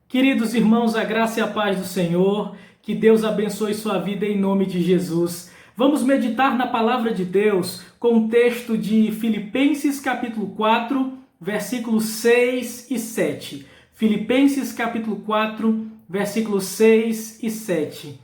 Queridos irmãos, a graça e a paz do Senhor, que Deus abençoe sua vida em nome de Jesus. Vamos meditar na palavra de Deus com o texto de Filipenses capítulo 4, versículos 6 e 7. Filipenses capítulo 4, versículos 6 e 7.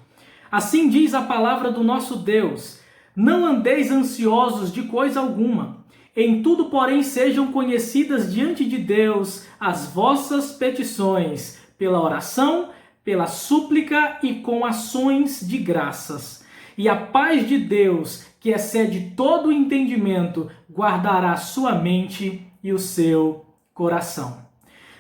Assim diz a palavra do nosso Deus: não andeis ansiosos de coisa alguma. Em tudo, porém, sejam conhecidas diante de Deus as vossas petições, pela oração, pela súplica e com ações de graças. E a paz de Deus, que excede todo o entendimento, guardará a sua mente e o seu coração.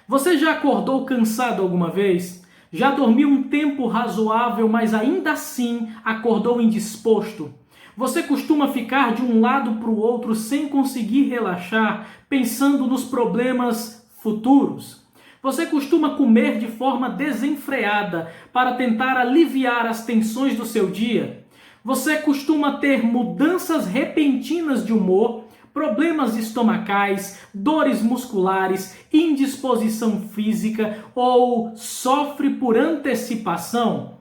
Você já acordou cansado alguma vez? Já dormiu um tempo razoável, mas ainda assim acordou indisposto? Você costuma ficar de um lado para o outro sem conseguir relaxar, pensando nos problemas futuros? Você costuma comer de forma desenfreada para tentar aliviar as tensões do seu dia? Você costuma ter mudanças repentinas de humor, problemas estomacais, dores musculares, indisposição física ou sofre por antecipação?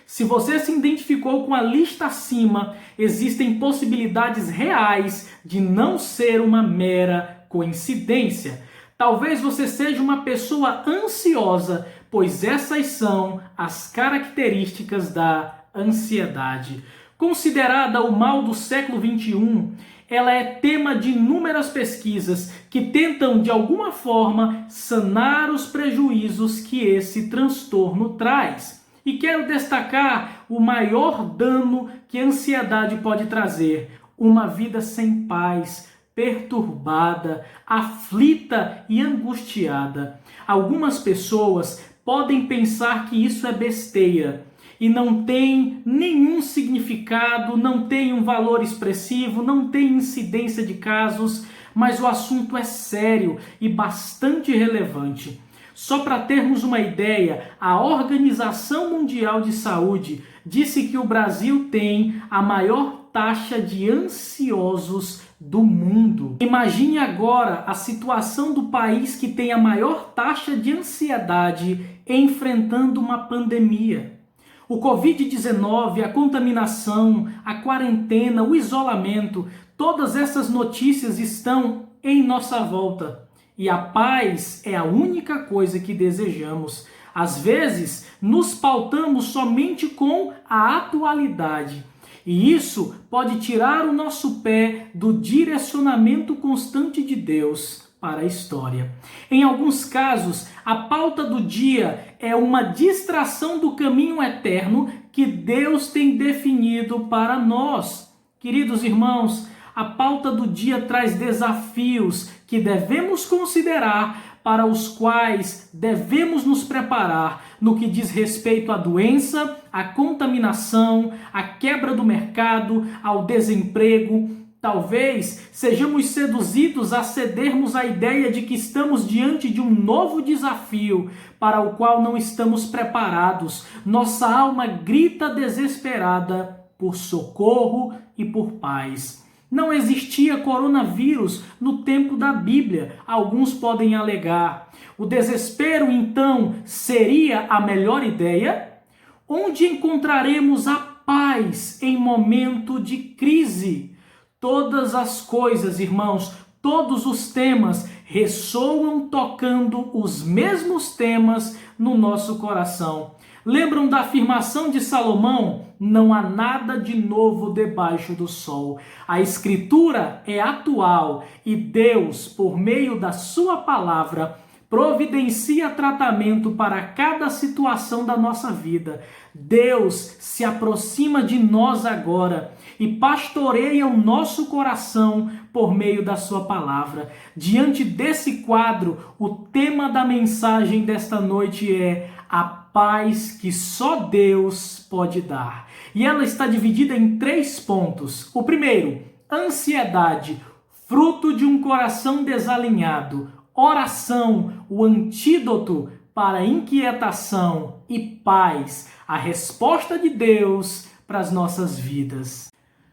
Se você se identificou com a lista acima, existem possibilidades reais de não ser uma mera coincidência. Talvez você seja uma pessoa ansiosa, pois essas são as características da ansiedade. Considerada o mal do século XXI, ela é tema de inúmeras pesquisas que tentam, de alguma forma, sanar os prejuízos que esse transtorno traz. E quero destacar o maior dano que a ansiedade pode trazer: uma vida sem paz, perturbada, aflita e angustiada. Algumas pessoas podem pensar que isso é besteira e não tem nenhum significado, não tem um valor expressivo, não tem incidência de casos, mas o assunto é sério e bastante relevante. Só para termos uma ideia, a Organização Mundial de Saúde disse que o Brasil tem a maior taxa de ansiosos do mundo. Imagine agora a situação do país que tem a maior taxa de ansiedade enfrentando uma pandemia. O Covid-19, a contaminação, a quarentena, o isolamento, todas essas notícias estão em nossa volta. E a paz é a única coisa que desejamos. Às vezes, nos pautamos somente com a atualidade. E isso pode tirar o nosso pé do direcionamento constante de Deus para a história. Em alguns casos, a pauta do dia é uma distração do caminho eterno que Deus tem definido para nós. Queridos irmãos, a pauta do dia traz desafios que devemos considerar, para os quais devemos nos preparar no que diz respeito à doença, à contaminação, à quebra do mercado, ao desemprego. Talvez sejamos seduzidos a cedermos à ideia de que estamos diante de um novo desafio para o qual não estamos preparados. Nossa alma grita desesperada por socorro e por paz. Não existia coronavírus no tempo da Bíblia, alguns podem alegar. O desespero, então, seria a melhor ideia? Onde encontraremos a paz em momento de crise? Todas as coisas, irmãos, todos os temas ressoam tocando os mesmos temas no nosso coração. Lembram da afirmação de Salomão? Não há nada de novo debaixo do sol. A Escritura é atual e Deus, por meio da sua palavra, providencia tratamento para cada situação da nossa vida. Deus se aproxima de nós agora e pastoreia o nosso coração por meio da sua palavra. Diante desse quadro, o tema da mensagem desta noite é a paz que só Deus pode dar. E ela está dividida em 3 pontos. O primeiro, ansiedade, fruto de um coração desalinhado. Oração, o antídoto para a inquietação. E paz, a resposta de Deus para as nossas vidas.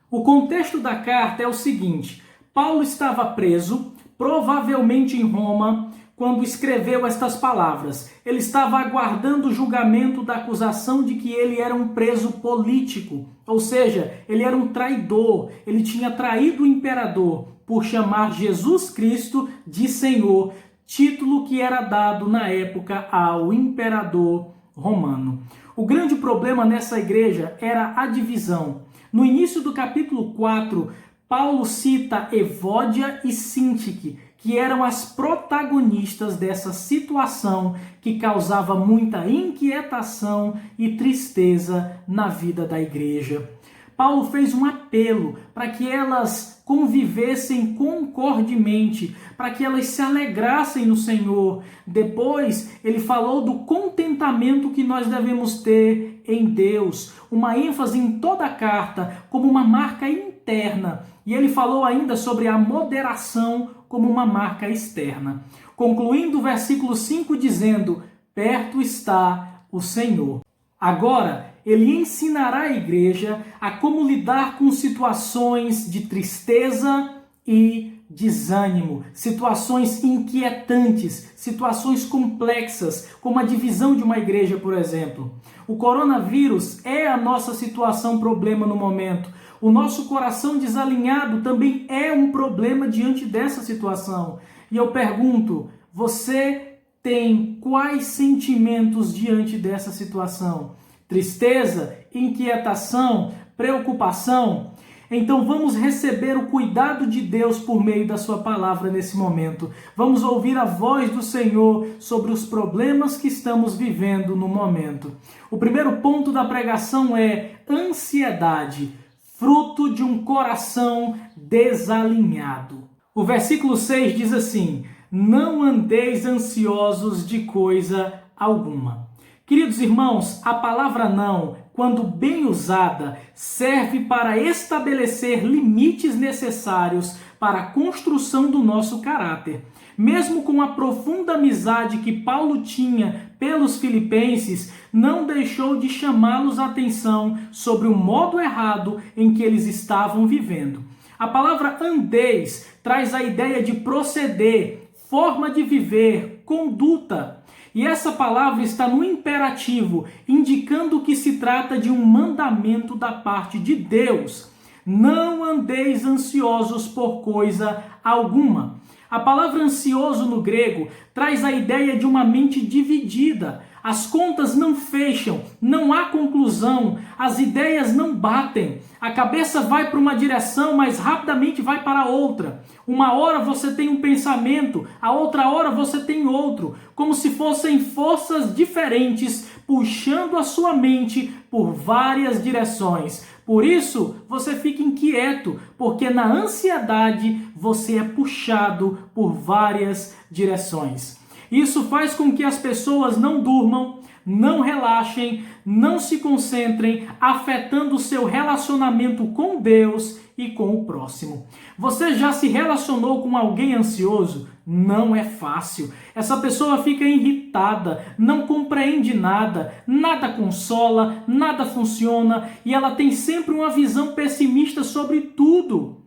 O contexto da carta é o seguinte: Paulo estava preso, provavelmente em Roma, quando escreveu estas palavras. Ele estava aguardando o julgamento da acusação de que ele era um preso político, ou seja, ele era um traidor, ele tinha traído o imperador por chamar Jesus Cristo de Senhor, título que era dado na época ao imperador romano. O grande problema nessa igreja era a divisão. No início do capítulo 4, Paulo cita Evódia e Síntique, que eram as protagonistas dessa situação que causava muita inquietação e tristeza na vida da igreja. Paulo fez um apelo para que elas convivessem concordemente, para que elas se alegrassem no Senhor. Depois, ele falou do contentamento que nós devemos ter em Deus, uma ênfase em toda a carta como uma marca interna. E ele falou ainda sobre a moderação como uma marca externa. Concluindo o versículo 5 dizendo: perto está o Senhor. Agora, ele ensinará a igreja a como lidar com situações de tristeza e desânimo, situações inquietantes, situações complexas, como a divisão de uma igreja, por exemplo. O coronavírus é a nossa situação problema no momento. O nosso coração desalinhado também é um problema diante dessa situação. E eu pergunto, você tem quais sentimentos diante dessa situação? Tristeza, inquietação, preocupação? Então vamos receber o cuidado de Deus por meio da sua palavra nesse momento. Vamos ouvir a voz do Senhor sobre os problemas que estamos vivendo no momento. O primeiro ponto da pregação é ansiedade, fruto de um coração desalinhado. O versículo 6 diz assim: não andeis ansiosos de coisa alguma. Queridos irmãos, a palavra não, quando bem usada, serve para estabelecer limites necessários para a construção do nosso caráter. Mesmo com a profunda amizade que Paulo tinha pelos filipenses, não deixou de chamá-los a atenção sobre o modo errado em que eles estavam vivendo. A palavra andeis traz a ideia de proceder, forma de viver, conduta. E essa palavra está no imperativo, indicando que se trata de um mandamento da parte de Deus. Não andeis ansiosos por coisa alguma. A palavra ansioso no grego traz a ideia de uma mente dividida. As contas não fecham, não há conclusão, as ideias não batem. A cabeça vai para uma direção, mas rapidamente vai para outra. Uma hora você tem um pensamento, a outra hora você tem outro, como se fossem forças diferentes puxando a sua mente por várias direções. Por isso, você fica inquieto, porque na ansiedade você é puxado por várias direções. Isso faz com que as pessoas não durmam, não relaxem, não se concentrem, afetando o seu relacionamento com Deus e com o próximo. Você já se relacionou com alguém ansioso? Não é fácil. Essa pessoa fica irritada, não compreende nada, nada consola, nada funciona e ela tem sempre uma visão pessimista sobre tudo.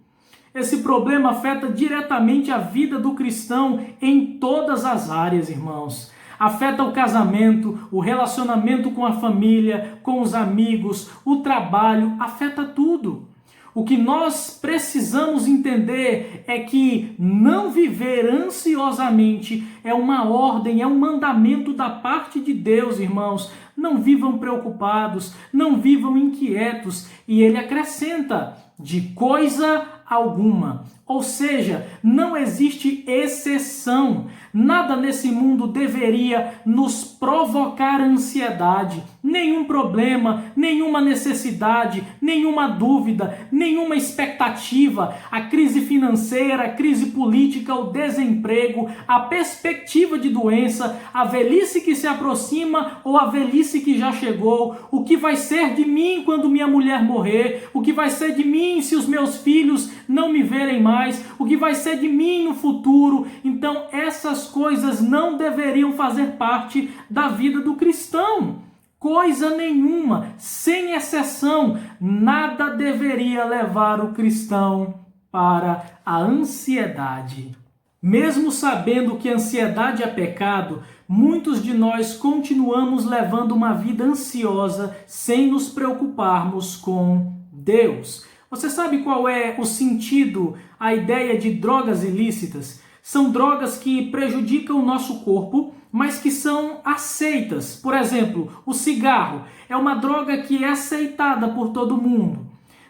Esse problema afeta diretamente a vida do cristão em todas as áreas, irmãos. Afeta o casamento, o relacionamento com a família, com os amigos, o trabalho, afeta tudo. O que nós precisamos entender é que não viver ansiosamente é uma ordem, é um mandamento da parte de Deus, irmãos. Não vivam preocupados, não vivam inquietos. E ele acrescenta, de coisa alguma. Ou seja, não existe exceção. Nada nesse mundo deveria nos provocar ansiedade. Nenhum problema, nenhuma necessidade, nenhuma dúvida, nenhuma expectativa. A crise financeira, a crise política, o desemprego, a perspectiva de doença, a velhice que se aproxima ou a velhice que já chegou. O que vai ser de mim quando minha mulher morrer? O que vai ser de mim se os meus filhos não me verem mais? O que vai ser de mim no futuro? Então essas coisas não deveriam fazer parte da vida do cristão. Coisa nenhuma, sem exceção, nada deveria levar o cristão para a ansiedade. Mesmo sabendo que ansiedade é pecado, muitos de nós continuamos levando uma vida ansiosa sem nos preocuparmos com Deus. Você sabe qual é o sentido, a ideia de drogas ilícitas? São drogas que prejudicam o nosso corpo, mas que são aceitas. Por exemplo, o cigarro é uma droga que é aceitada por todo mundo.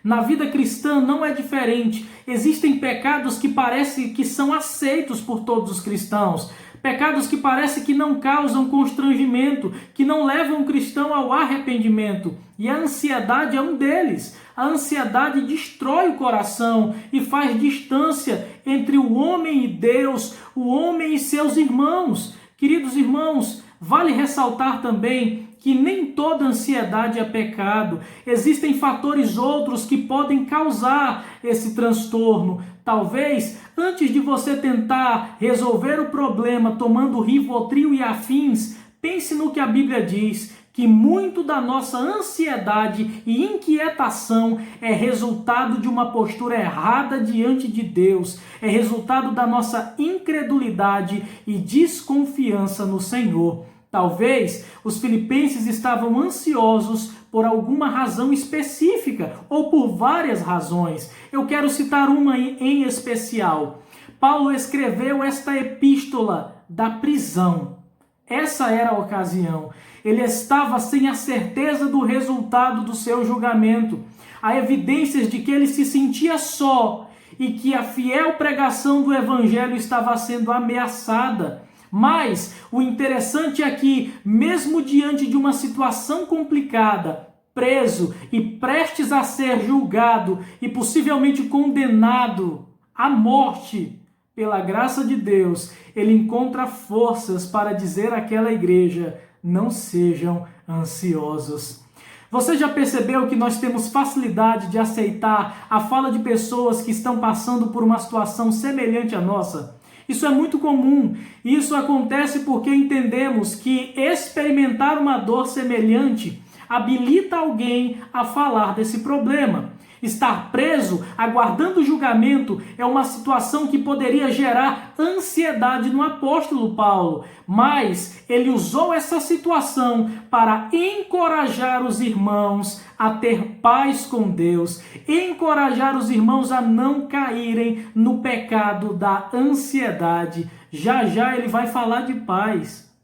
Na vida cristã não é diferente. Existem pecados que parece que são aceitos por todos os cristãos. Pecados que parece que não causam constrangimento, que não levam o cristão ao arrependimento. E a ansiedade é um deles. A ansiedade destrói o coração e faz distância entre o homem e Deus, o homem e seus irmãos. Queridos irmãos, vale ressaltar também que nem toda ansiedade é pecado. Existem fatores outros que podem causar esse transtorno. Talvez, antes de você tentar resolver o problema tomando Rivotril e afins, pense no que a Bíblia diz, que muito da nossa ansiedade e inquietação é resultado de uma postura errada diante de Deus, é resultado da nossa incredulidade e desconfiança no Senhor. Talvez os filipenses estavam ansiosos por alguma razão específica ou por várias razões. Eu quero citar uma em especial. Paulo escreveu esta epístola da prisão. Essa era a ocasião. Ele estava sem a certeza do resultado do seu julgamento. Há evidências de que ele se sentia só e que a fiel pregação do evangelho estava sendo ameaçada. Mas o interessante é que, mesmo diante de uma situação complicada, preso e prestes a ser julgado e possivelmente condenado à morte, pela graça de Deus, ele encontra forças para dizer àquela igreja: não sejam ansiosos. Você já percebeu que nós temos facilidade de aceitar a fala de pessoas que estão passando por uma situação semelhante à nossa? Isso é muito comum. Isso acontece porque entendemos que experimentar uma dor semelhante habilita alguém a falar desse problema. Estar preso, aguardando julgamento, é uma situação que poderia gerar ansiedade no apóstolo Paulo, mas ele usou essa situação para encorajar os irmãos a ter paz com Deus, encorajar os irmãos a não caírem no pecado da ansiedade. Já já ele vai falar de paz,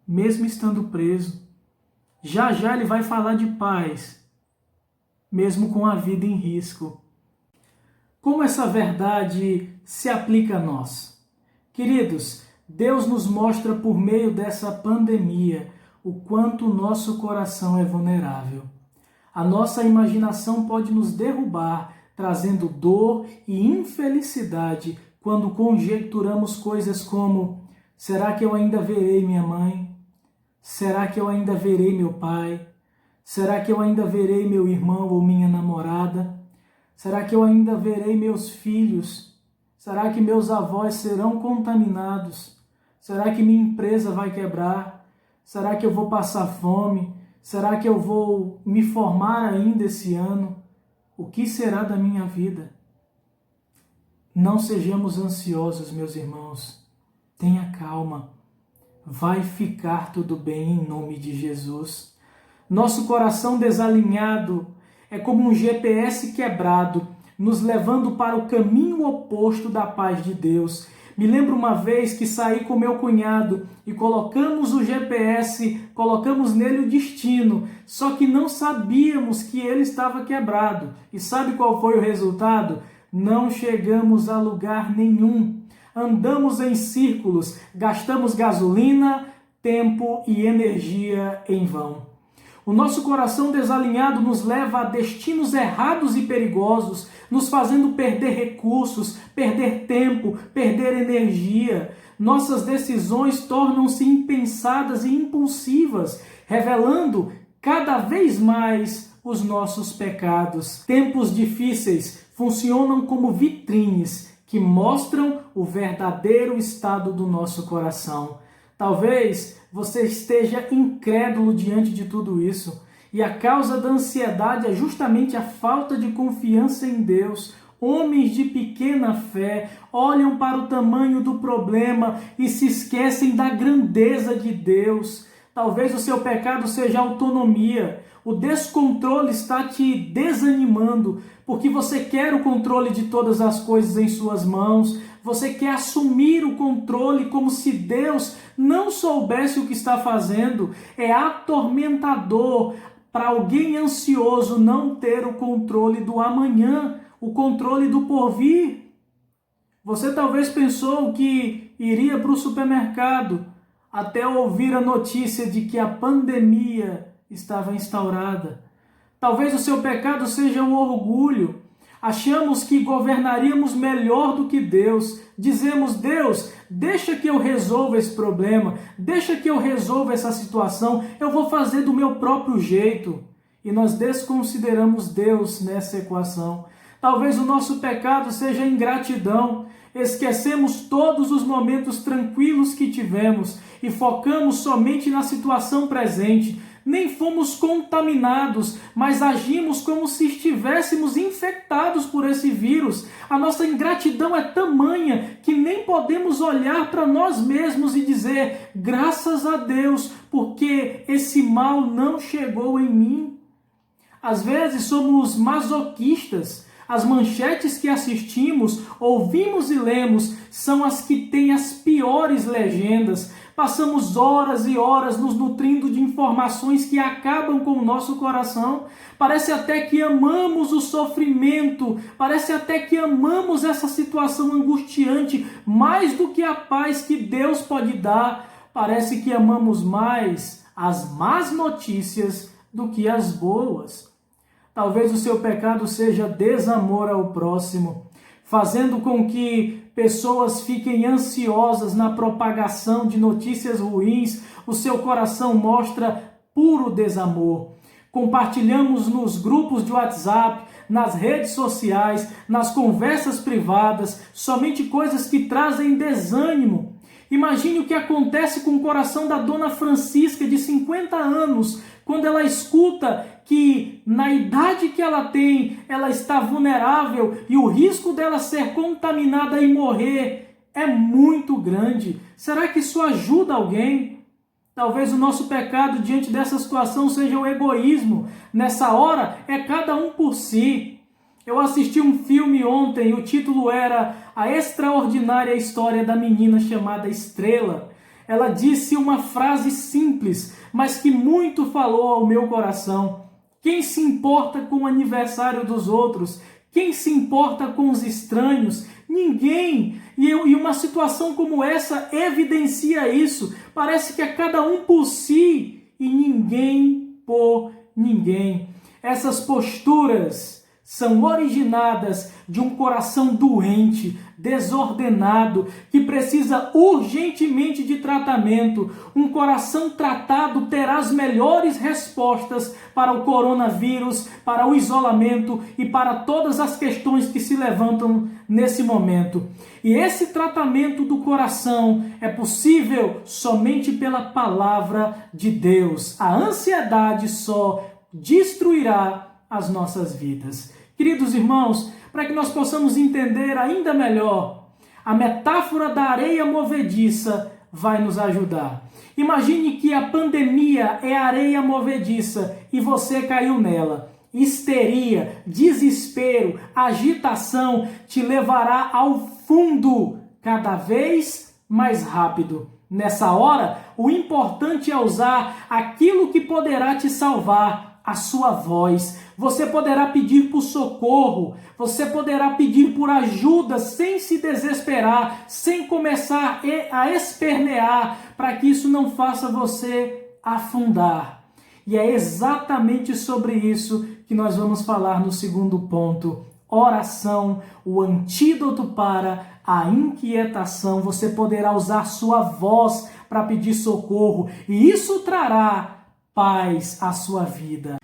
mesmo estando preso. Já já ele vai falar de paz, mesmo com a vida em risco. Como essa verdade se aplica a nós? Queridos, Deus nos mostra por meio dessa pandemia o quanto o nosso coração é vulnerável. A nossa imaginação pode nos derrubar, trazendo dor e infelicidade quando conjecturamos coisas como: será que eu ainda verei minha mãe? Será que eu ainda verei meu pai? Será que eu ainda verei meu irmão ou minha namorada? Será que eu ainda verei meus filhos? Será que meus avós serão contaminados? Será que minha empresa vai quebrar? Será que eu vou passar fome? Será que eu vou me formar ainda esse ano? O que será da minha vida? Não sejamos ansiosos, meus irmãos. Tenha calma. Vai ficar tudo bem em nome de Jesus. Nosso coração desalinhado é como um GPS quebrado, nos levando para o caminho oposto da paz de Deus. Me lembro uma vez que saí com meu cunhado e colocamos o GPS, colocamos nele o destino, só que não sabíamos que ele estava quebrado. E sabe qual foi o resultado? Não chegamos a lugar nenhum. Andamos em círculos, gastamos gasolina, tempo e energia em vão. O nosso coração desalinhado nos leva a destinos errados e perigosos, nos fazendo perder recursos, perder tempo, perder energia. Nossas decisões tornam-se impensadas e impulsivas, revelando cada vez mais os nossos pecados. Tempos difíceis funcionam como vitrines que mostram o verdadeiro estado do nosso coração. Talvez você esteja incrédulo diante de tudo isso, e a causa da ansiedade é justamente a falta de confiança em Deus, homens de pequena fé, olham para o tamanho do problema e se esquecem da grandeza de Deus. Talvez o seu pecado seja a autonomia. O descontrole está te desanimando, porque você quer o controle de todas as coisas em suas mãos. Você quer assumir o controle como se Deus não soubesse o que está fazendo. É atormentador para alguém ansioso não ter o controle do amanhã, o controle do porvir. Você talvez pensou que iria para o supermercado até ouvir a notícia de que a pandemia estava instaurada. Talvez o seu pecado seja o orgulho. Achamos que governaríamos melhor do que Deus. Dizemos: Deus, deixa que eu resolva esse problema, deixa que eu resolva essa situação, eu vou fazer do meu próprio jeito. E nós desconsideramos Deus nessa equação. Talvez o nosso pecado seja ingratidão. Esquecemos todos os momentos tranquilos que tivemos e focamos somente na situação presente. Nem fomos contaminados, mas agimos como se estivéssemos infectados por esse vírus. A nossa ingratidão é tamanha que nem podemos olhar para nós mesmos e dizer: graças a Deus, porque esse mal não chegou em mim. Às vezes somos masoquistas. As manchetes que assistimos, ouvimos e lemos são as que têm as piores legendas. Passamos horas e horas nos nutrindo de informações que acabam com o nosso coração. Parece até que amamos o sofrimento, parece até que amamos essa situação angustiante mais do que a paz que Deus pode dar. Parece que amamos mais as más notícias do que as boas. Talvez o seu pecado seja desamor ao próximo, fazendo com que pessoas fiquem ansiosas na propagação de notícias ruins. O seu coração mostra puro desamor. Compartilhamos nos grupos de WhatsApp, nas redes sociais, nas conversas privadas, somente coisas que trazem desânimo. Imagine o que acontece com o coração da dona Francisca, de 50 anos, quando ela escuta que na idade que ela tem, ela está vulnerável e o risco dela ser contaminada e morrer é muito grande. Será que isso ajuda alguém? Talvez o nosso pecado diante dessa situação seja o egoísmo. Nessa hora, é cada um por si. Eu assisti um filme ontem, o título era A Extraordinária História da Menina Chamada Estrela. Ela disse uma frase simples, mas que muito falou ao meu coração. Quem se importa com o aniversário dos outros? Quem se importa com os estranhos? Ninguém. E uma situação como essa evidencia isso. Parece que é cada um por si e ninguém por ninguém. Essas posturas são originadas de um coração doente, desordenado, que precisa urgentemente de tratamento. Um coração tratado terá as melhores respostas para o coronavírus, para o isolamento e para todas as questões que se levantam nesse momento. E esse tratamento do coração é possível somente pela palavra de Deus. A ansiedade só destruirá as nossas vidas. Queridos irmãos, para que nós possamos entender ainda melhor, a metáfora da areia movediça vai nos ajudar. Imagine que a pandemia é areia movediça e você caiu nela. Histeria, desespero, agitação te levará ao fundo cada vez mais rápido. Nessa hora, o importante é usar aquilo que poderá te salvar, a sua voz. Você poderá pedir por socorro, você poderá pedir por ajuda sem se desesperar, sem começar a espernear, para que isso não faça você afundar. E é exatamente sobre isso que nós vamos falar no segundo ponto. Oração, o antídoto para a inquietação. Você poderá usar sua voz para pedir socorro e isso trará paz à sua vida.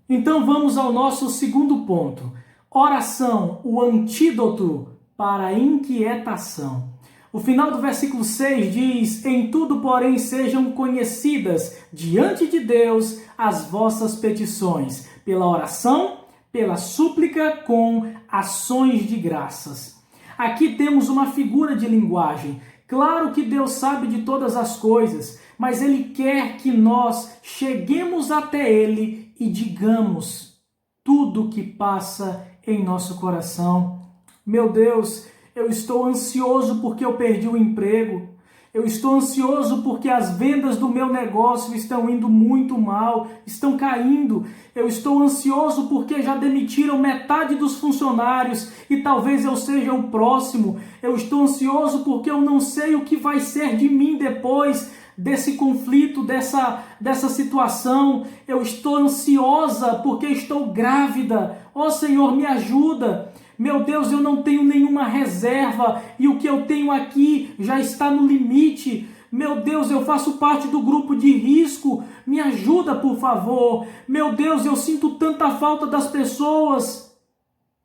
Então vamos ao nosso segundo ponto. Oração, o antídoto para a inquietação. O final do versículo 6 diz: em tudo, porém, sejam conhecidas diante de Deus as vossas petições, pela oração, pela súplica com ações de graças. Aqui temos uma figura de linguagem. Claro que Deus sabe de todas as coisas, mas Ele quer que nós cheguemos até Ele e digamos tudo o que passa em nosso coração. Meu Deus, eu estou ansioso porque eu perdi o emprego. Eu estou ansioso porque as vendas do meu negócio estão indo muito mal, estão caindo. Eu estou ansioso porque já demitiram metade dos funcionários e talvez eu seja o próximo. Eu estou ansioso porque eu não sei o que vai ser de mim depois desse conflito, dessa situação. Eu estou ansiosa porque estou grávida. Ó Senhor, me ajuda. Meu Deus, eu não tenho nenhuma reserva e o que eu tenho aqui já está no limite. Meu Deus, eu faço parte do grupo de risco. Me ajuda, por favor. Meu Deus, eu sinto tanta falta das pessoas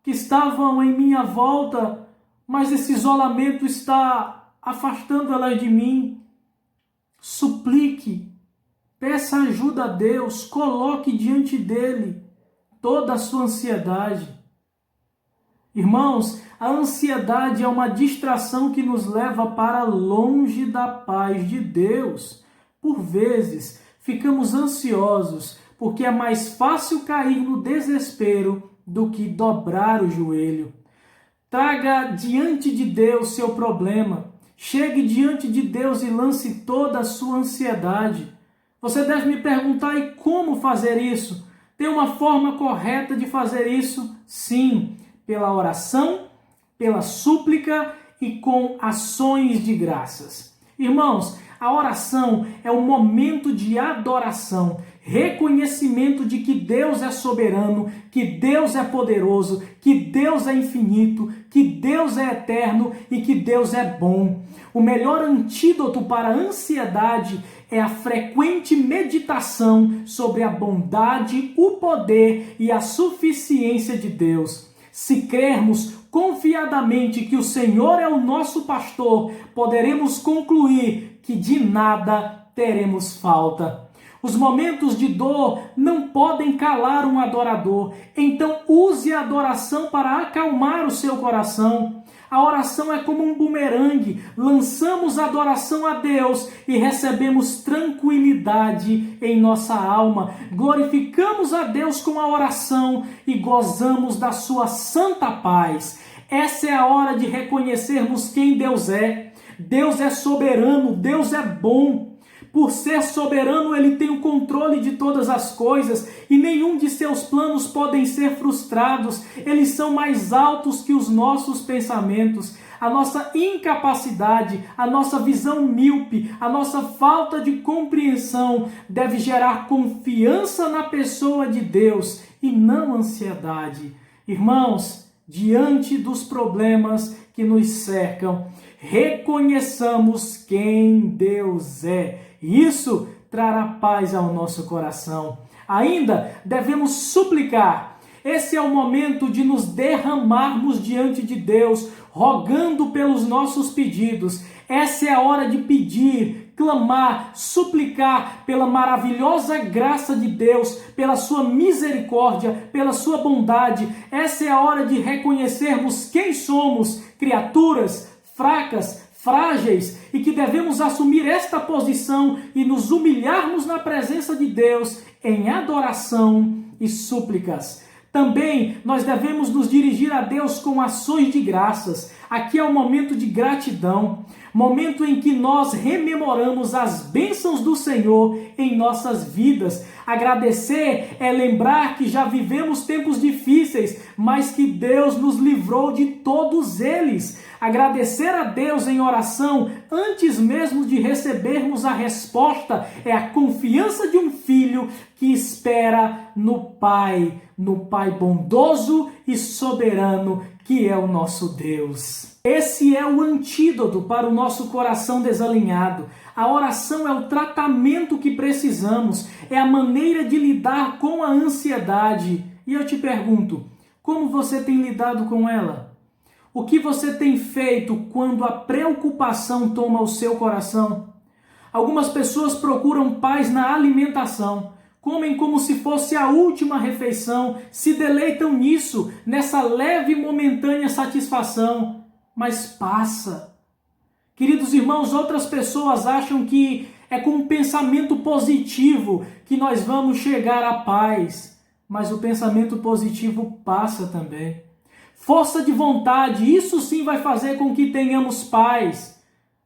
que estavam em minha volta, mas esse isolamento está afastando elas de mim. Suplique, peça ajuda a Deus, coloque diante dele toda a sua ansiedade. Irmãos, a ansiedade é uma distração que nos leva para longe da paz de Deus. Por vezes, ficamos ansiosos porque é mais fácil cair no desespero do que dobrar o joelho. Traga diante de Deus seu problema. Chegue diante de Deus e lance toda a sua ansiedade. Você deve me perguntar, e como fazer isso? Tem uma forma correta de fazer isso? Sim, pela oração, pela súplica e com ações de graças. Irmãos, a oração é um momento de adoração, reconhecimento de que Deus é soberano, que Deus é poderoso, que Deus é infinito, que Deus é eterno e que Deus é bom. O melhor antídoto para a ansiedade é a frequente meditação sobre a bondade, o poder e a suficiência de Deus. Se crermos confiadamente que o Senhor é o nosso pastor, poderemos concluir que de nada teremos falta. Os momentos de dor não podem calar um adorador, então use a adoração para acalmar o seu coração. A oração é como um bumerangue, lançamos a adoração a Deus e recebemos tranquilidade em nossa alma. Glorificamos a Deus com a oração e gozamos da sua santa paz. Essa é a hora de reconhecermos quem Deus é. Deus é soberano, Deus é bom. Por ser soberano, Ele tem o controle de todas as coisas e nenhum de seus planos podem ser frustrados. Eles são mais altos que os nossos pensamentos. A nossa incapacidade, a nossa visão míope, a nossa falta de compreensão deve gerar confiança na pessoa de Deus e não ansiedade. Irmãos, diante dos problemas que nos cercam, reconheçamos quem Deus é. Isso trará paz ao nosso coração. Ainda devemos suplicar. Esse é o momento de nos derramarmos diante de Deus, rogando pelos nossos pedidos. Essa é a hora de pedir, clamar, suplicar pela maravilhosa graça de Deus, pela sua misericórdia, pela sua bondade. Essa é a hora de reconhecermos quem somos, criaturas fracas, frágeis, e que devemos assumir esta posição e nos humilharmos na presença de Deus em adoração e súplicas. Também nós devemos nos dirigir a Deus com ações de graças. Aqui é o momento de gratidão, momento em que nós rememoramos as bênçãos do Senhor em nossas vidas. Agradecer é lembrar que já vivemos tempos difíceis, mas que Deus nos livrou de todos eles. Agradecer a Deus em oração, antes mesmo de recebermos a resposta, é a confiança de um filho que espera no Pai bondoso e soberano, que é o nosso Deus. Esse é o antídoto para o nosso coração desalinhado. A oração é o tratamento que precisamos, é a maneira de lidar com a ansiedade. E eu te pergunto, como você tem lidado com ela? O que você tem feito quando a preocupação toma o seu coração? Algumas pessoas procuram paz na alimentação, comem como se fosse a última refeição, se deleitam nisso, nessa leve e momentânea satisfação, mas passa. Queridos irmãos, outras pessoas acham que é com um pensamento positivo que nós vamos chegar à paz, mas o pensamento positivo passa também. Força de vontade, isso sim vai fazer com que tenhamos paz,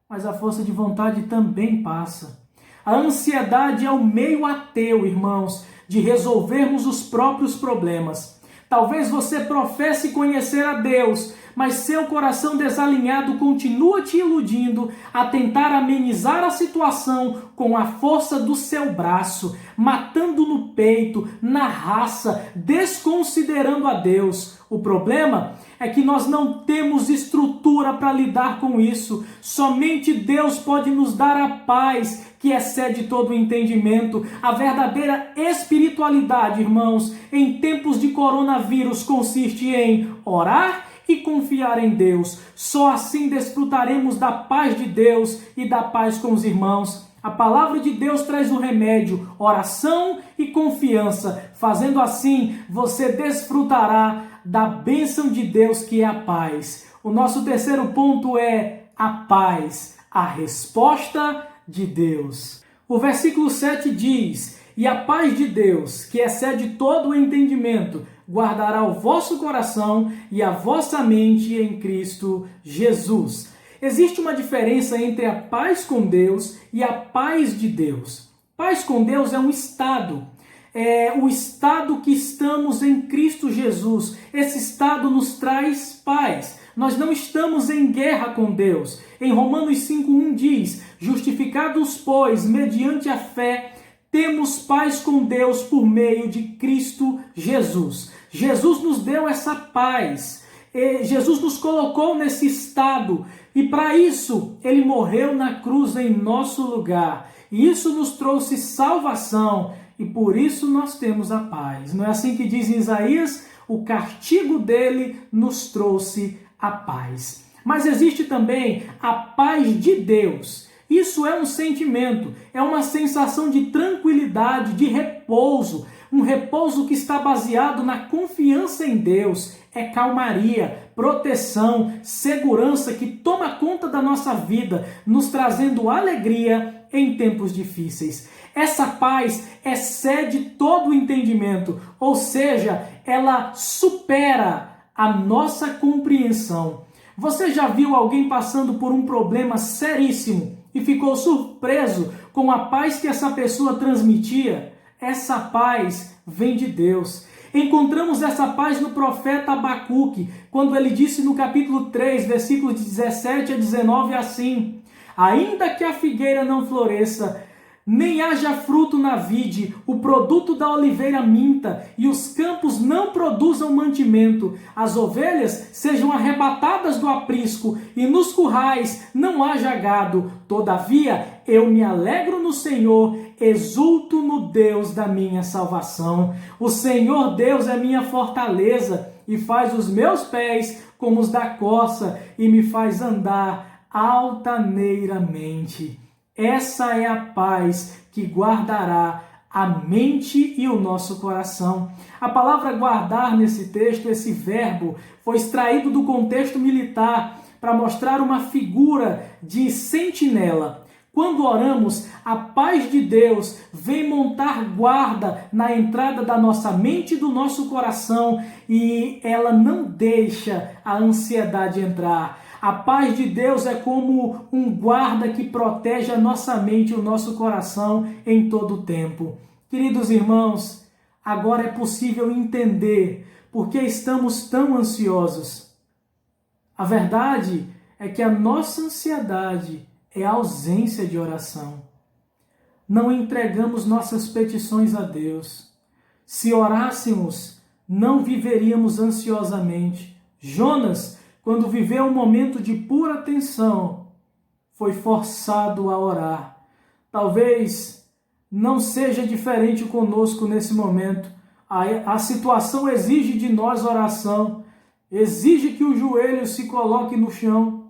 mas a força de vontade também passa. A ansiedade é o meio ateu, irmãos, de resolvermos os próprios problemas. Talvez você professe conhecer a Deus, mas seu coração desalinhado continua te iludindo a tentar amenizar a situação com a força do seu braço, matando no peito, na raça, desconsiderando a Deus. O problema é que nós não temos estrutura para lidar com isso. Somente Deus pode nos dar a paz que excede todo o entendimento. A verdadeira espiritualidade, irmãos, em tempos de coronavírus consiste em orar e confiar em Deus. Só assim desfrutaremos da paz de Deus e da paz com os irmãos. A palavra de Deus traz o remédio, oração e confiança. Fazendo assim, você desfrutará da bênção de Deus que é a paz. O nosso terceiro ponto é a paz, a resposta de Deus. O versículo 7 diz: "E a paz de Deus, que excede todo o entendimento, guardará o vosso coração e a vossa mente em Cristo Jesus." Existe uma diferença entre a paz com Deus e a paz de Deus. Paz com Deus é um estado. É o estado que estamos em Cristo Jesus. Esse estado nos traz paz. Nós não estamos em guerra com Deus. Em Romanos 5:1 diz: "Justificados, pois, mediante a fé, temos paz com Deus por meio de Cristo Jesus." Jesus nos deu essa paz. Jesus nos colocou nesse estado. E para isso, Ele morreu na cruz em nosso lugar. E isso nos trouxe salvação. E por isso nós temos a paz. Não é assim que diz em Isaías? O castigo dele nos trouxe a paz. Mas existe também a paz de Deus. Isso é um sentimento, é uma sensação de tranquilidade, de repouso. Um repouso que está baseado na confiança em Deus. É calmaria, proteção, segurança que toma conta da nossa vida, nos trazendo alegria em tempos difíceis. Essa paz excede todo o entendimento, ou seja, ela supera a nossa compreensão. Você já viu alguém passando por um problema seríssimo e ficou surpreso com a paz que essa pessoa transmitia? Essa paz vem de Deus. Encontramos essa paz no profeta Abacuque, quando ele disse no capítulo 3, versículos 17 a 19 assim: "Ainda que a figueira não floresça, nem haja fruto na vide, o produto da oliveira minta, e os campos não produzam mantimento, as ovelhas sejam arrebatadas do aprisco, e nos currais não haja gado. Todavia, eu me alegro no Senhor, exulto no Deus da minha salvação. O Senhor Deus é minha fortaleza, e faz os meus pés como os da corça, e me faz andar altaneiramente." Essa é a paz que guardará a mente e o nosso coração. A palavra guardar nesse texto, esse verbo, foi extraído do contexto militar para mostrar uma figura de sentinela. Quando oramos, a paz de Deus vem montar guarda na entrada da nossa mente e do nosso coração e ela não deixa a ansiedade entrar. A paz de Deus é como um guarda que protege a nossa mente e o nosso coração em todo o tempo. Queridos irmãos, agora é possível entender por que estamos tão ansiosos. A verdade é que a nossa ansiedade é a ausência de oração. Não entregamos nossas petições a Deus. Se orássemos, não viveríamos ansiosamente. Jonas, quando viveu um momento de pura tensão, foi forçado a orar. Talvez não seja diferente conosco nesse momento. A situação exige de nós oração, exige que o joelho se coloque no chão.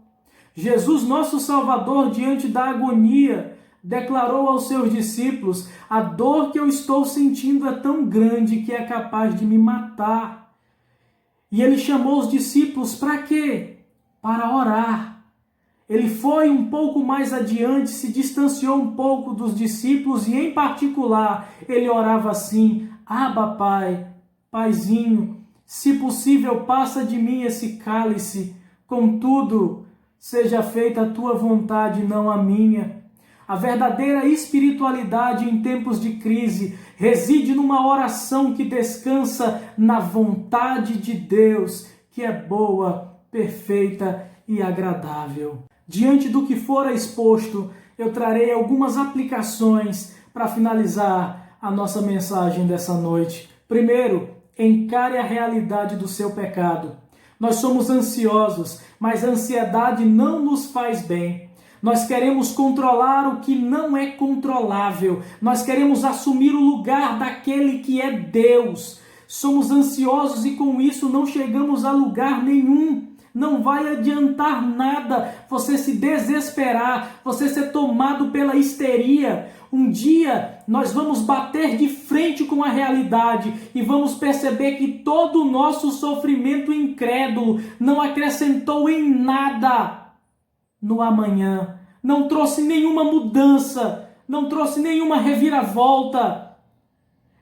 Jesus, nosso Salvador, diante da agonia declarou aos seus discípulos: a dor que eu estou sentindo é tão grande que é capaz de me matar. E ele chamou os discípulos para quê? Para orar. Ele foi um pouco mais adiante, se distanciou um pouco dos discípulos e, em particular, ele orava assim: Abba, Pai, Paizinho, se possível, passa de mim esse cálice, contudo, seja feita a tua vontade, não a minha. A verdadeira espiritualidade em tempos de crise reside numa oração que descansa na vontade de Deus, que é boa, perfeita e agradável. Diante do que fora exposto, eu trarei algumas aplicações para finalizar a nossa mensagem dessa noite. Primeiro, encare a realidade do seu pecado. Nós somos ansiosos, mas a ansiedade não nos faz bem. Nós queremos controlar o que não é controlável. Nós queremos assumir o lugar daquele que é Deus. Somos ansiosos e com isso não chegamos a lugar nenhum. Não vai adiantar nada você se desesperar, você ser tomado pela histeria. Um dia nós vamos bater de frente com a realidade e vamos perceber que todo o nosso sofrimento incrédulo não acrescentou em nada no amanhã, não trouxe nenhuma mudança, não trouxe nenhuma reviravolta.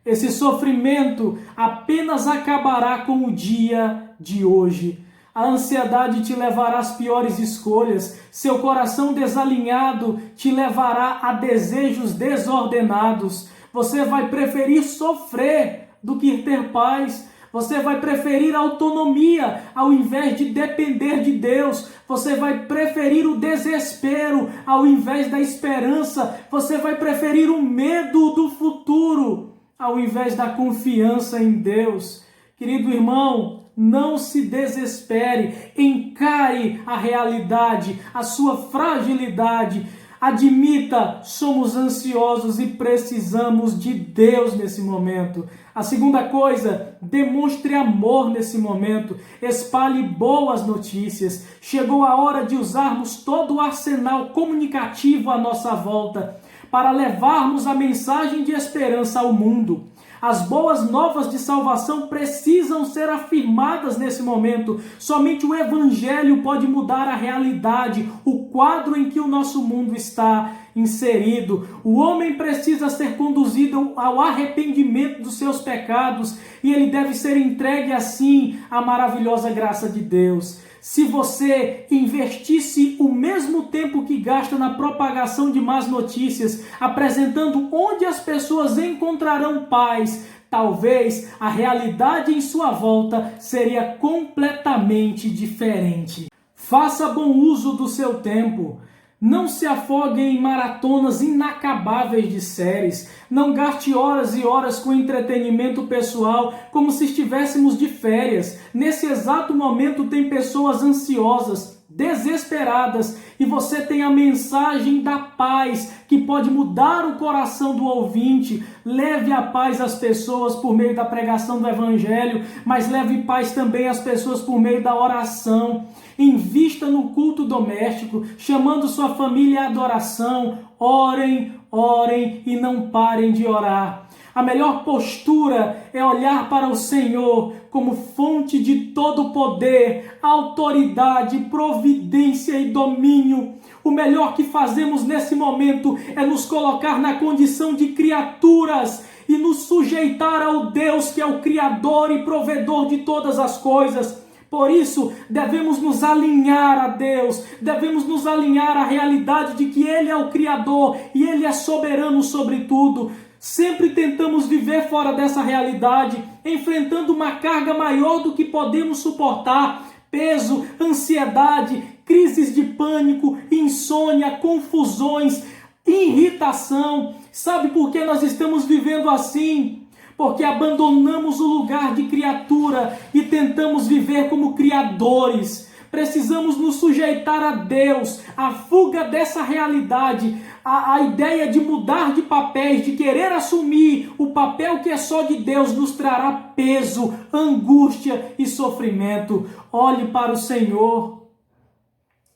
Esse sofrimento apenas acabará com o dia de hoje. A ansiedade te levará às piores escolhas, seu coração desalinhado te levará a desejos desordenados. Você vai preferir sofrer do que ter paz. Você vai preferir autonomia ao invés de depender de Deus. Você vai preferir o desespero ao invés da esperança. Você vai preferir o medo do futuro ao invés da confiança em Deus. Querido irmão, não se desespere, encare a realidade, a sua fragilidade. Admita, somos ansiosos e precisamos de Deus nesse momento. A segunda coisa, demonstre amor nesse momento, espalhe boas notícias. Chegou a hora de usarmos todo o arsenal comunicativo à nossa volta para levarmos a mensagem de esperança ao mundo. As boas novas de salvação precisam ser afirmadas nesse momento. Somente o Evangelho pode mudar a realidade, o quadro em que o nosso mundo está inserido. O homem precisa ser conduzido ao arrependimento dos seus pecados e ele deve ser entregue assim à maravilhosa graça de Deus. Se você investisse o mesmo tempo que gasta na propagação de más notícias, apresentando onde as pessoas encontrarão paz, talvez a realidade em sua volta seria completamente diferente. Faça bom uso do seu tempo. Não se afogue em maratonas inacabáveis de séries. Não gaste horas e horas com entretenimento pessoal como se estivéssemos de férias. Nesse exato momento tem pessoas ansiosas, desesperadas, e você tem a mensagem da paz que pode mudar o coração do ouvinte. Leve a paz às pessoas por meio da pregação do Evangelho, mas leve paz também às pessoas por meio da oração. Invista no culto doméstico, chamando sua família à adoração. Orem, orem e não parem de orar. A melhor postura é olhar para o Senhor como fonte de todo poder, autoridade, providência e domínio. O melhor que fazemos nesse momento é nos colocar na condição de criaturas e nos sujeitar ao Deus que é o Criador e provedor de todas as coisas. Por isso, devemos nos alinhar a Deus, devemos nos alinhar à realidade de que Ele é o Criador e Ele é soberano sobre tudo. Sempre tentamos viver fora dessa realidade, enfrentando uma carga maior do que podemos suportar. Peso, ansiedade, crises de pânico, insônia, confusões, irritação. Sabe por que nós estamos vivendo assim? Porque abandonamos o lugar de criatura e tentamos viver como criadores. Precisamos nos sujeitar a Deus. A fuga dessa realidade, a ideia de mudar de papéis, de querer assumir o papel que é só de Deus, nos trará peso, angústia e sofrimento. Olhe para o Senhor.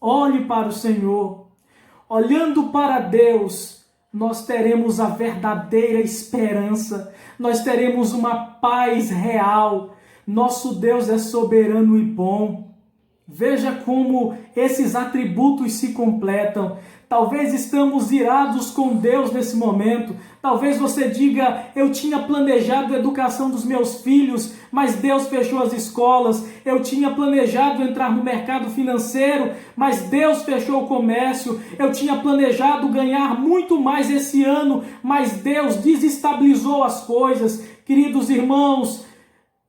Olhe para o Senhor. Olhando para Deus, nós teremos a verdadeira esperança, nós teremos uma paz real. Nosso Deus é soberano e bom. Veja como esses atributos se completam. Talvez estamos irados com Deus nesse momento. Talvez você diga, eu tinha planejado a educação dos meus filhos, mas Deus fechou as escolas. Eu tinha planejado entrar no mercado financeiro, mas Deus fechou o comércio. Eu tinha planejado ganhar muito mais esse ano, mas Deus desestabilizou as coisas. Queridos irmãos,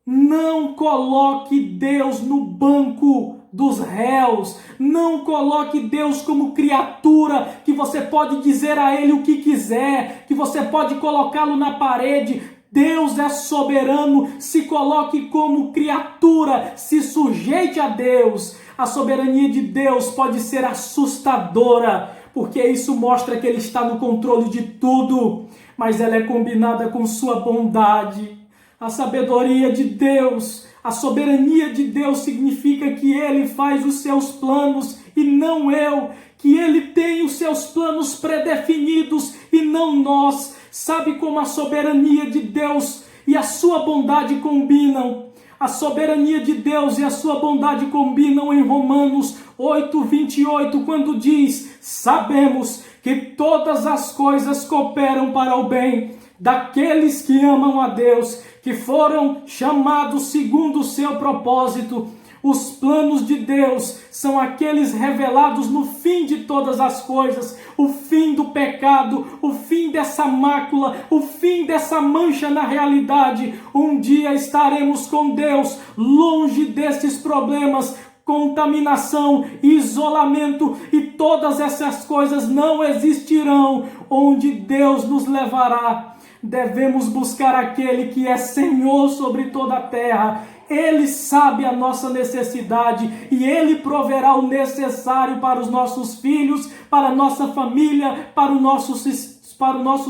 não coloque Deus no banco dos réus. Não coloque Deus como criatura que você pode dizer a Ele o que quiser, que você pode colocá-lo na parede. Deus é soberano. Se coloque como criatura, se sujeite a Deus. A soberania de Deus pode ser assustadora, porque isso mostra que Ele está no controle de tudo, mas ela é combinada com sua bondade. A sabedoria de Deus, a soberania de Deus significa que Ele faz os seus planos e não eu, que Ele tem os seus planos predefinidos e não nós. Sabe como a soberania de Deus e a sua bondade combinam? A soberania de Deus e a sua bondade combinam em Romanos 8:28, quando diz: sabemos que todas as coisas cooperam para o bem daqueles que amam a Deus, que foram chamados segundo o seu propósito. Os planos de Deus são aqueles revelados no fim de todas as coisas, o fim do pecado, o fim dessa mácula, o fim dessa mancha na realidade. Um dia estaremos com Deus, longe desses problemas, contaminação, isolamento e todas essas coisas não existirão. Onde Deus nos levará, devemos buscar aquele que é Senhor sobre toda a terra. Ele sabe a nossa necessidade e Ele proverá o necessário para os nossos filhos, para a nossa família, para o nosso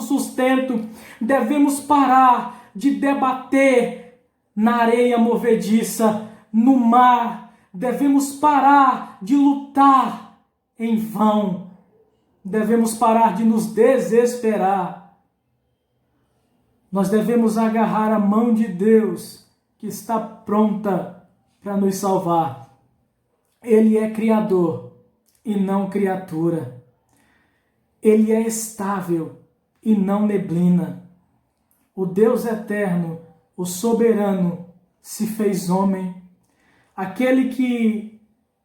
sustento. Devemos parar de debater na areia movediça, no mar. Devemos parar de lutar em vão. Devemos parar de nos desesperar. Nós devemos agarrar a mão de Deus, que está pronta para nos salvar. Ele é Criador e não criatura. Ele é estável e não neblina. O Deus eterno, o soberano, se fez homem. Aquele que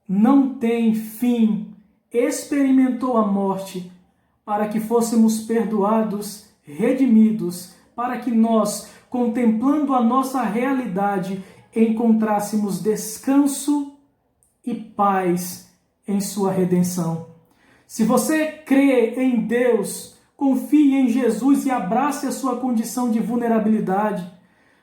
não tem fim, experimentou a morte para que fôssemos perdoados, redimidos, para que nós, contemplando a nossa realidade, encontrássemos descanso e paz em sua redenção. Se você crê em Deus, confie em Jesus e abrace a sua condição de vulnerabilidade.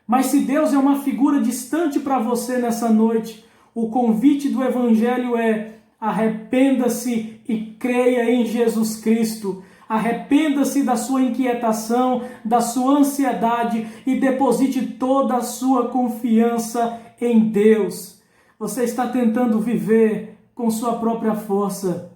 Mas se Deus é uma figura distante para você nessa noite, o convite do Evangelho é: arrependa-se e creia em Jesus Cristo. Arrependa-se da sua inquietação, da sua ansiedade e deposite toda a sua confiança em Deus. Você está tentando viver com sua própria força.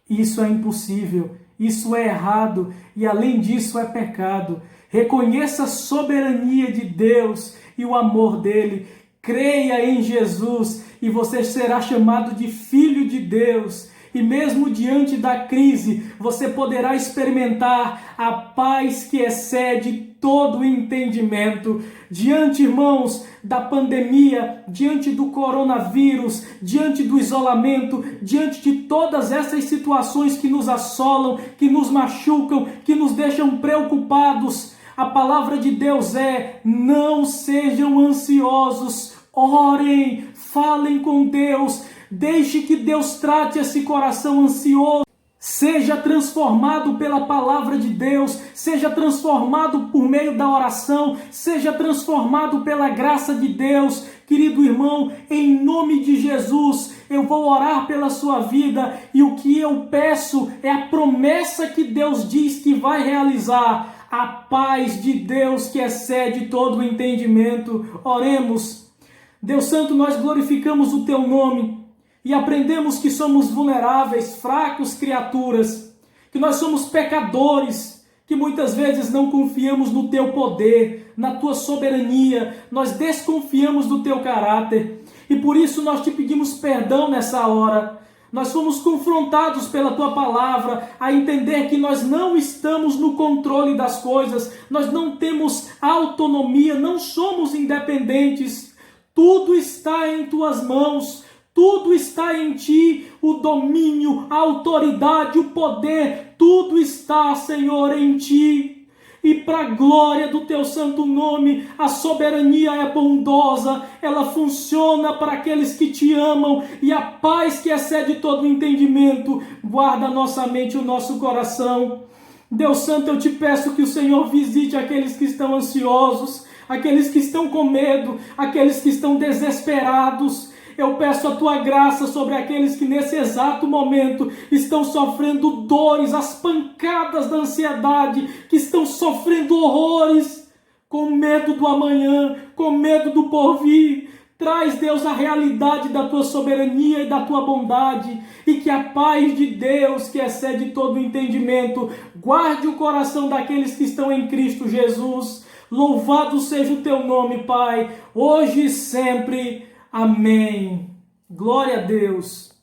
Isso é impossível, isso é errado e além disso é pecado. Reconheça a soberania de Deus e o amor dele. Creia em Jesus e você será chamado de filho de Deus. E mesmo diante da crise, você poderá experimentar a paz que excede todo o entendimento. Diante, irmãos, da pandemia, diante do coronavírus, diante do isolamento, diante de todas essas situações que nos assolam, que nos machucam, que nos deixam preocupados, a palavra de Deus é: não sejam ansiosos, orem, falem com Deus. Deixe que Deus trate esse coração ansioso. Seja transformado pela palavra de Deus. Seja transformado por meio da oração. Seja transformado pela graça de Deus. Querido irmão, em nome de Jesus, eu vou orar pela sua vida. E o que eu peço é a promessa que Deus diz que vai realizar. A paz de Deus que excede todo o entendimento. Oremos. Deus Santo, nós glorificamos o Teu nome. E aprendemos que somos vulneráveis, fracos criaturas, que nós somos pecadores, que muitas vezes não confiamos no teu poder, na tua soberania, nós desconfiamos do teu caráter e por isso nós te pedimos perdão nessa hora. Nós fomos confrontados pela tua palavra a entender que nós não estamos no controle das coisas, nós não temos autonomia, não somos independentes. Tudo está em tuas mãos, tudo está em ti, o domínio, a autoridade, o poder, tudo está, Senhor, em ti. E para a glória do teu santo nome, a soberania é bondosa, ela funciona para aqueles que te amam, e a paz que excede todo o entendimento, guarda a nossa mente e o nosso coração. Deus Santo, eu te peço que o Senhor visite aqueles que estão ansiosos, aqueles que estão com medo, aqueles que estão desesperados. Eu peço a tua graça sobre aqueles que nesse exato momento estão sofrendo dores, as pancadas da ansiedade, que estão sofrendo horrores, com medo do amanhã, com medo do porvir. Traz, Deus, a realidade da tua soberania e da tua bondade, e que a paz de Deus, que excede todo o entendimento, guarde o coração daqueles que estão em Cristo Jesus. Louvado seja o teu nome, Pai, hoje e sempre. Amém. Glória a Deus.